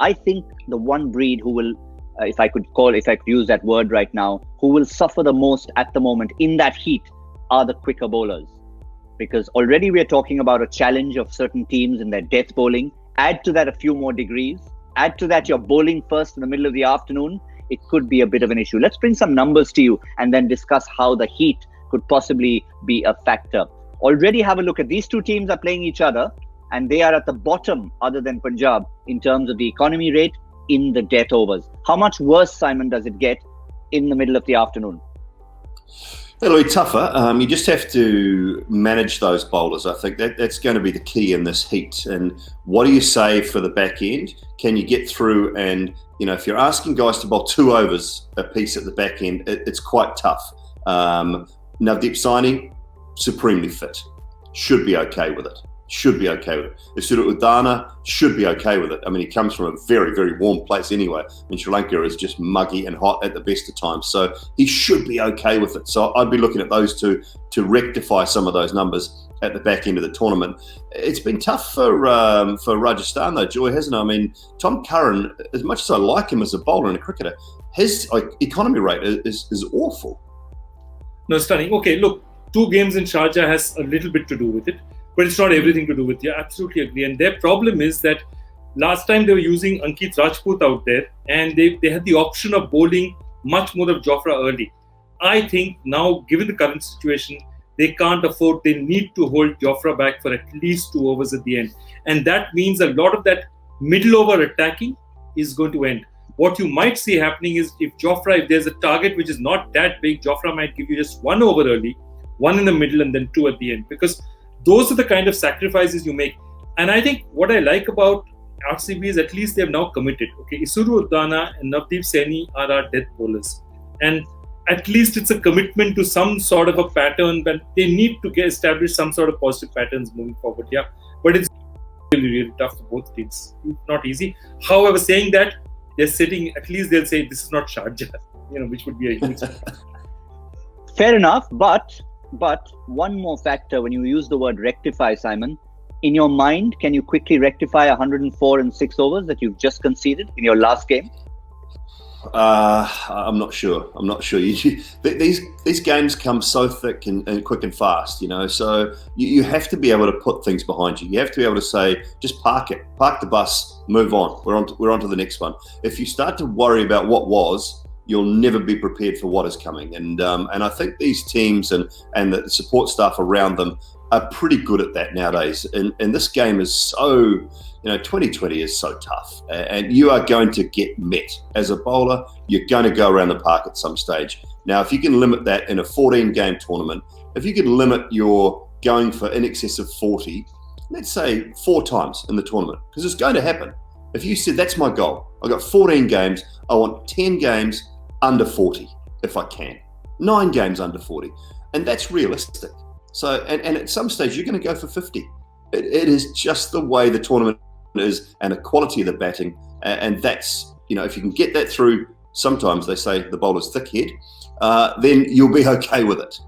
I think the one breed who will, if I could use that word right now, who will suffer the most at the moment in that heat are the quicker bowlers. Because already we are talking about a challenge of certain teams in their death bowling. Add to that a few more degrees. Add to that you're bowling first in the middle of the afternoon. It could be a bit of an issue. Let's bring some numbers to you and then discuss how the heat could possibly be a factor. Already have a look at these two teams are playing each other and they are at the bottom other than Punjab in terms of the economy rate in the death overs. How much worse, Simon, does it get in the middle of the afternoon? It'll be tougher. You just have to manage those bowlers. I think that's going to be the key in this heat. And what do you say for the back end? Can you get through? And, if you're asking guys to bowl 2 overs a piece at the back end, it's quite tough. Navdeep Saini, supremely fit. Should be okay with it. Udana should be okay with it. I mean, he comes from a very, very warm place anyway. I mean, Sri Lanka is just muggy and hot at the best of times. So he should be okay with it. So I'd be looking at those two to rectify some of those numbers at the back end of the tournament. It's been tough for Rajasthan though, Joy, hasn't it? I mean, Tom Curran, as much as I like him as a bowler and a cricketer, his economy rate is awful. No, stunning. Okay, look, 2 games in Sharjah has a little bit to do with it. But it's not everything to do with it. I absolutely agree. And their problem is that last time they were using Ankit Rajput out there and they had the option of bowling much more of Jofra early. I think now, given the current situation, they can't afford, they need to hold Jofra back for at least 2 overs at the end. And that means a lot of that middle over attacking is going to end. What you might see happening is if there's a target which is not that big, Jofra might give you just 1 over early, 1 in the middle and then 2 at the end. Because those are the kind of sacrifices you make. And I think what I like about RCB is at least they have now committed. Okay, Isuru Udana and Navdeep Saini are our death bowlers. And at least it's a commitment to some sort of a pattern that they need to establish some sort of positive patterns moving forward. Yeah, but it's really, really tough for both teams. Not easy. However, saying that, they're sitting, at least they'll say this is not Sharjah, which would be a huge Fair enough, but one more factor when you use the word rectify, Simon, in your mind, can you quickly rectify 104 and 6 overs that you've just conceded in your last game? I'm not sure. These games come so thick and quick and fast, so you have to be able to put things behind you. You have to be able to say, just park the bus, move on. We're on to the next one. If you start to worry about what was, you'll never be prepared for what is coming. And I think these teams and the support staff around them are pretty good at that nowadays. And this game is so, 2020 is so tough. And you are going to get met. As a bowler, you're going to go around the park at some stage. Now, if you can limit that in a 14-game tournament, if you can limit your going for in excess of 40, let's say 4 times in the tournament, because it's going to happen. If you said, that's my goal, I've got 14 games, I want 10 games under 40, if I can. 9 games under 40. And that's realistic. So, and at some stage, you're going to go for 50. It is just the way the tournament is and the quality of the batting. And that's, if you can get that through, sometimes they say the bowler's thick head, then you'll be okay with it.